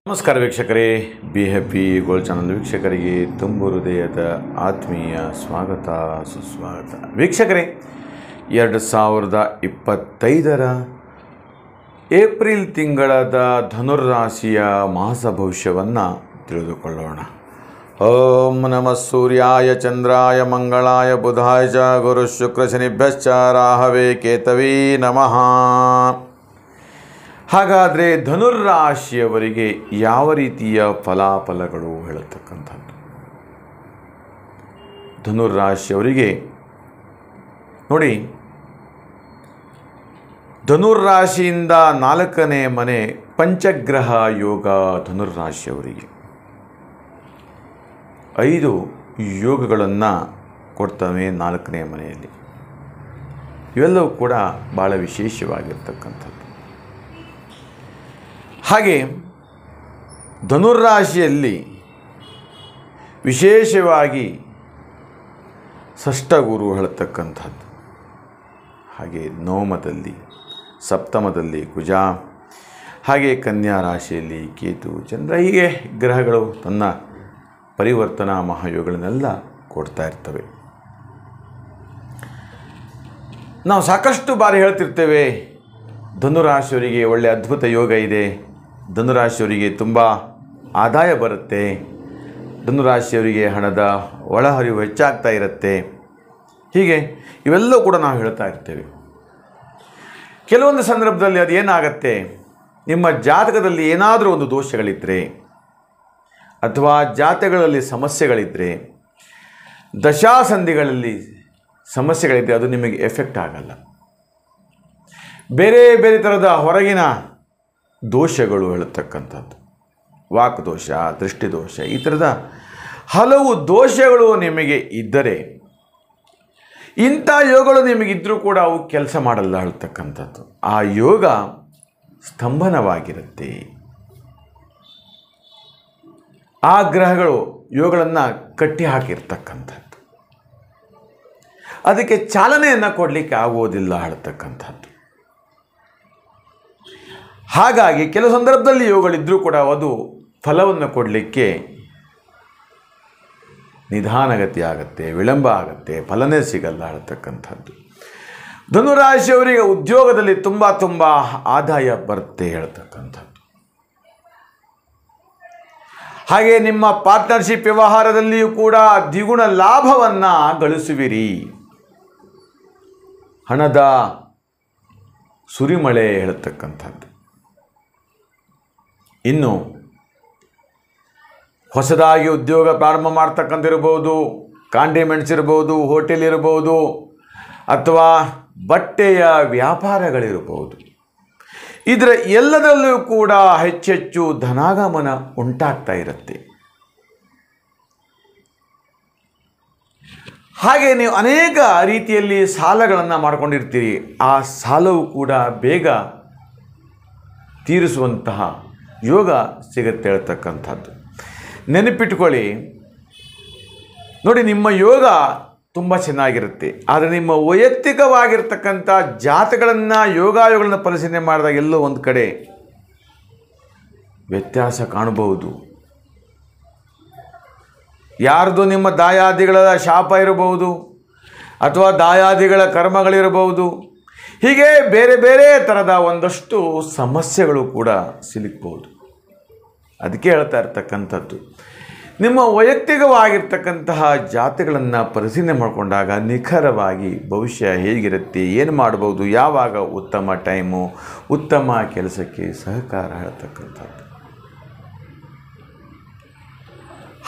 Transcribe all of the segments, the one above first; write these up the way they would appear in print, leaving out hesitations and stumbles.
ನಮಸ್ಕಾರ ವೀಕ್ಷಕರೇ, be happy gold channel ವೀಕ್ಷಕರಿಗೆ ತುಂಬು ಹೃದಯದ ಆತ್ಮೀಯ ಸ್ವಾಗತ ಸುಸ್ವಾಗತ. ವೀಕ್ಷಕರೇ, 2025 ಏಪ್ರಿಲ್ ತಿಂಗಳದ ಧನುರ್ರಾಶಿಯ ಮಾಸ ಭವಿಷ್ಯವನ್ನು ತಿಳಿದುಕೊಳ್ಳೋಣ. ಓಂ ನಮಃ ಸೂರ್ಯಾಯ ಚಂದ್ರಾಯ ಮಂಗಳಾಯ ಬುಧಾಯ ಚ ಗುರು ಶುಕ್ರ ಶನಿಭ್ಯಶ್ಚ ರಾಹವೇ ಕೇತವೇ ನಮಃ. ಹಾಗಾದರೆ ಧನುರ್ರಾಶಿಯವರಿಗೆ ಯಾವ ರೀತಿಯ ಫಲಾಫಲಗಳು ಹೇಳತಕ್ಕಂಥದ್ದು? ಧನುರ್ರಾಶಿಯವರಿಗೆ ನೋಡಿ, ಧನುರ್ರಾಶಿಯಿಂದ 4ನೇ ಮನೆ ಪಂಚಗ್ರಹ ಯೋಗ. ಧನುರ್ರಾಶಿಯವರಿಗೆ 5 ಯೋಗಗಳನ್ನು ಕೊಡ್ತವೆ 4ನೇ ಮನೆಯಲ್ಲಿ. ಇವೆಲ್ಲವೂ ಕೂಡ ಭಾಳ ವಿಶೇಷವಾಗಿರ್ತಕ್ಕಂಥದ್ದು. ಹಾಗೆ ಧನುರ್ರಾಶಿಯಲ್ಲಿ ವಿಶೇಷವಾಗಿ ಷಷ್ಠಗುರು ಹೇಳತಕ್ಕಂಥದ್ದು. ಹಾಗೆ ನವಮದಲ್ಲಿ, ಸಪ್ತಮದಲ್ಲಿ ಕುಜ, ಹಾಗೆ ಕನ್ಯಾ ರಾಶಿಯಲ್ಲಿ ಕೇತು, ಚಂದ್ರ, ಹೀಗೆ ಗ್ರಹಗಳು ತನ್ನ ಪರಿವರ್ತನಾ ಮಹಾಯೋಗಗಳನ್ನೆಲ್ಲ ಕೊಡ್ತಾ ಇರ್ತವೆ. ನಾವು ಸಾಕಷ್ಟು ಬಾರಿ ಹೇಳ್ತಿರ್ತೇವೆ, ಧನುರಾಶಿಯವರಿಗೆ ಒಳ್ಳೆಯ ಅದ್ಭುತ ಯೋಗ ಇದೆ, ಧನುರಾಶಿಯವರಿಗೆ ತುಂಬ ಆದಾಯ ಬರುತ್ತೆ, ಧನುರಾಶಿಯವರಿಗೆ ಹಣದ ಒಳಹರಿವು ಹೆಚ್ಚಾಗ್ತಾ ಇರುತ್ತೆ, ಹೀಗೆ ಇವೆಲ್ಲವೂ ಕೂಡ ನಾವು ಹೇಳ್ತಾ ಇರ್ತೇವೆ. ಕೆಲವೊಂದು ಸಂದರ್ಭದಲ್ಲಿ ಅದು ಏನಾಗತ್ತೆ, ನಿಮ್ಮ ಜಾತಕದಲ್ಲಿ ಏನಾದರೂ ಒಂದು ದೋಷಗಳಿದ್ದರೆ ಅಥವಾ ಜಾತಕಗಳಲ್ಲಿ ಸಮಸ್ಯೆಗಳಿದ್ದರೆ, ದಶಾಸಂಧಿಗಳಲ್ಲಿ ಸಮಸ್ಯೆಗಳಿದ್ದರೆ ಅದು ನಿಮಗೆ ಎಫೆಕ್ಟ್ ಆಗಲ್ಲ. ಬೇರೆ ಬೇರೆ ಥರದ ಹೊರಗಿನ ದೋಷಗಳು ಹೇಳತಕ್ಕಂಥದ್ದು, ವಾಕ್ ದೋಷ, ದೃಷ್ಟಿದೋಷ, ಈ ಥರದ ಹಲವು ದೋಷಗಳು ನಿಮಗೆ ಇದ್ದರೆ, ಇಂಥ ಯೋಗಗಳು ನಿಮಗಿದ್ದರೂ ಕೂಡ ಅವು ಕೆಲಸ ಮಾಡಲ್ಲ ಹೇಳ್ತಕ್ಕಂಥದ್ದು. ಆ ಯೋಗ ಸ್ತಂಭನವಾಗಿರುತ್ತೆ. ಆ ಗ್ರಹಗಳು ಯೋಗಗಳನ್ನು ಕಟ್ಟಿ ಹಾಕಿರ್ತಕ್ಕಂಥದ್ದು, ಅದಕ್ಕೆ ಚಾಲನೆಯನ್ನು ಕೊಡಲಿಕ್ಕೆ ಆಗುವುದಿಲ್ಲ ಹೇಳ್ತಕ್ಕಂಥದ್ದು. ಹಾಗಾಗಿ ಕೆಲವು ಸಂದರ್ಭದಲ್ಲಿ ಯೋಗಗಳಿದ್ದರೂ ಕೂಡ ಅದು ಫಲವನ್ನು ಕೊಡಲಿಕ್ಕೆ ನಿಧಾನಗತಿ ಆಗುತ್ತೆ, ವಿಳಂಬ ಆಗುತ್ತೆ, ಫಲನೇ ಸಿಗಲ್ಲ ಹೇಳ್ತಕ್ಕಂಥದ್ದು. ಧನುರಾಶಿಯವರಿಗೆ ಉದ್ಯೋಗದಲ್ಲಿ ತುಂಬ ಆದಾಯ ಬರುತ್ತೆ ಹೇಳ್ತಕ್ಕಂಥದ್ದು. ಹಾಗೆ ನಿಮ್ಮ ಪಾರ್ಟ್ನರ್ಶಿಪ್ ವ್ಯವಹಾರದಲ್ಲಿಯೂ ಕೂಡ ದ್ವಿಗುಣ ಲಾಭವನ್ನು ಗಳಿಸುವಿರಿ. ಹಣದ ಸುರಿಮಳೆ ಹೇಳ್ತಕ್ಕಂಥದ್ದು. ಇನ್ನು ಹೊಸದಾಗಿ ಉದ್ಯೋಗ ಪ್ರಾರಂಭ ಮಾಡ್ತಕ್ಕಂಥಿರ್ಬೋದು, ಕಾಂಡಿಮೆಂಟ್ಸ್ ಇರ್ಬೋದು, ಹೋಟೆಲ್ ಇರ್ಬೋದು, ಅಥವಾ ಬಟ್ಟೆಯ ವ್ಯಾಪಾರಗಳಿರ್ಬೋದು, ಇದರ ಎಲ್ಲದರಲ್ಲೂ ಕೂಡ ಹೆಚ್ಚೆಚ್ಚು ಧನಾಗಮನ ಉಂಟಾಗ್ತಾ ಇರುತ್ತೆ. ಹಾಗೆ ನೀವು ಅನೇಕ ರೀತಿಯಲ್ಲಿ ಸಾಲಗಳನ್ನು ಮಾಡ್ಕೊಂಡಿರ್ತೀರಿ. ಆ ಸಾಲವು ಕೂಡ ಬೇಗ ತೀರಿಸುವಂತಹ ಯೋಗ ಸಿಗುತ್ತೆ ಹೇಳ್ತಕ್ಕಂಥದ್ದು. ನೆನಪಿಟ್ಕೊಳ್ಳಿ ನೋಡಿ, ನಿಮ್ಮ ಯೋಗ ತುಂಬ ಚೆನ್ನಾಗಿರುತ್ತೆ, ಆದರೆ ನಿಮ್ಮ ವೈಯಕ್ತಿಕವಾಗಿರ್ತಕ್ಕಂಥ ಜಾತಗಳನ್ನು, ಯೋಗಾಯೋಗಗಳನ್ನು ಪರಿಶೀಲನೆ ಮಾಡಿದಾಗ ಎಲ್ಲೋ ಒಂದು ಕಡೆ ವ್ಯತ್ಯಾಸ ಕಾಣಬಹುದು. ಯಾರ್ದು ನಿಮ್ಮ ದಾಯಾದಿಗಳ ಶಾಪ ಇರಬಹುದು, ಅಥವಾ ದಾಯಾದಿಗಳ ಕರ್ಮಗಳಿರಬಹುದು, ಹೀಗೆ ಬೇರೆ ಬೇರೆ ಥರದ ಒಂದಷ್ಟು ಸಮಸ್ಯೆಗಳು ಕೂಡ ಸಿಲುಕಬಹುದು. ಅದಕ್ಕೆ ಹೇಳ್ತಾ ಇರ್ತಕ್ಕಂಥದ್ದು, ನಿಮ್ಮ ವೈಯಕ್ತಿಕವಾಗಿರ್ತಕ್ಕಂತಹ ಜಾತಿಗಳನ್ನು ಪರಿಶೀಲನೆ ಮಾಡಿಕೊಂಡಾಗ ನಿಖರವಾಗಿ ಭವಿಷ್ಯ ಹೇಗಿರುತ್ತೆ, ಏನು ಮಾಡ್ಬೋದು, ಯಾವಾಗ ಉತ್ತಮ ಟೈಮು, ಉತ್ತಮ ಕೆಲಸಕ್ಕೆ ಸಹಕಾರ ಹೇಳ್ತಕ್ಕಂಥದ್ದು.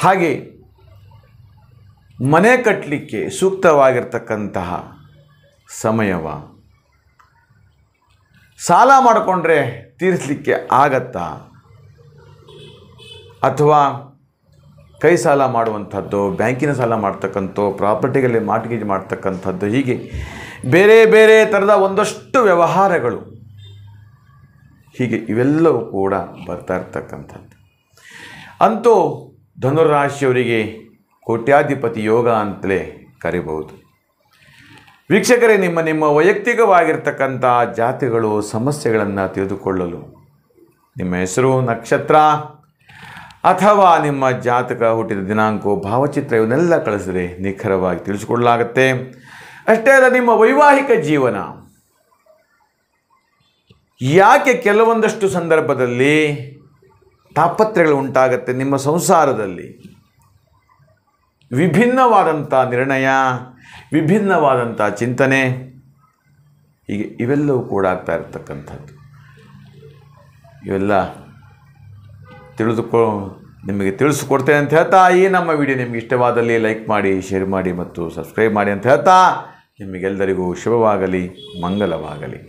ಹಾಗೆ ಮನೆ ಕಟ್ಟಲಿಕ್ಕೆ ಸೂಕ್ತವಾಗಿರ್ತಕ್ಕಂತಹ ಸಮಯವ, ಸಾಲ ಮಾಡಿಕೊಂಡ್ರೆ ತೀರಿಸಲಿಕ್ಕೆ ಆಗತ್ತಾ, ಅಥವಾ ಕೈ ಸಾಲ ಮಾಡುವಂಥದ್ದು, ಬ್ಯಾಂಕಿನ ಸಾಲ ಮಾಡ್ತಕ್ಕಂಥ, ಪ್ರಾಪರ್ಟಿಗಳಲ್ಲಿ ಮಾರ್ಟ್ಗೇಜ್ ಮಾಡ್ತಕ್ಕಂಥದ್ದು, ಹೀಗೆ ಬೇರೆ ಬೇರೆ ಥರದ ಒಂದಷ್ಟು ವ್ಯವಹಾರಗಳು, ಹೀಗೆ ಇವೆಲ್ಲವೂ ಕೂಡ ಬರ್ತಾ ಇರ್ತಕ್ಕಂಥದ್ದು. ಅಂತೂ ಧನುರಾಶಿಯವರಿಗೆ ಕೋಟ್ಯಾಧಿಪತಿ ಯೋಗ ಅಂತಲೇ ಕರಿಬಹುದು. ವೀಕ್ಷಕರೇ, ನಿಮ್ಮ ವೈಯಕ್ತಿಕವಾಗಿರ್ತಕ್ಕಂಥ ಜಾತಿಗಳು ಸಮಸ್ಯೆಗಳನ್ನು ತಿಳಿದುಕೊಳ್ಳಲು ನಿಮ್ಮ ಹೆಸರು, ನಕ್ಷತ್ರ, ಅಥವಾ ನಿಮ್ಮ ಜಾತಕ, ಹುಟ್ಟಿದ ದಿನಾಂಕ, ಭಾವಚಿತ್ರ ಇವನ್ನೆಲ್ಲ ಕಳಿಸಿದ್ರೆ ನಿಖರವಾಗಿ ತಿಳಿಸಿಕೊಡಲಾಗುತ್ತೆ. ಅಷ್ಟೇ ಅಲ್ಲ, ನಿಮ್ಮ ವೈವಾಹಿಕ ಜೀವನ ಯಾಕೆ ಕೆಲವೊಂದಷ್ಟು ಸಂದರ್ಭದಲ್ಲಿ ತಾಪತ್ರೆಗಳು ಉಂಟಾಗುತ್ತೆ, ನಿಮ್ಮ ಸಂಸಾರದಲ್ಲಿ ವಿಭಿನ್ನವಾದಂಥ ನಿರ್ಣಯ, ವಿಭಿನ್ನವಾದಂಥ ಚಿಂತನೆ, ಹೀಗೆ ಇವೆಲ್ಲವೂ ಕೂಡ ಆಗ್ತಾ ಇರತಕ್ಕಂಥದ್ದು. ಇವೆಲ್ಲ ನಿಮಗೆ ತಿಳಿಸ್ಕೊಡ್ತೇನೆ ಅಂತ ಹೇಳ್ತಾ, ಈ ನಮ್ಮ ವಿಡಿಯೋ ನಿಮಗೆ ಇಷ್ಟವಾದಲ್ಲಿ ಲೈಕ್ ಮಾಡಿ, ಶೇರ್ ಮಾಡಿ ಮತ್ತು ಸಬ್ಸ್ಕ್ರೈಬ್ ಮಾಡಿ ಅಂತ ಹೇಳ್ತಾ, ನಿಮಗೆಲ್ಲರಿಗೂ ಶುಭವಾಗಲಿ, ಮಂಗಲವಾಗಲಿ.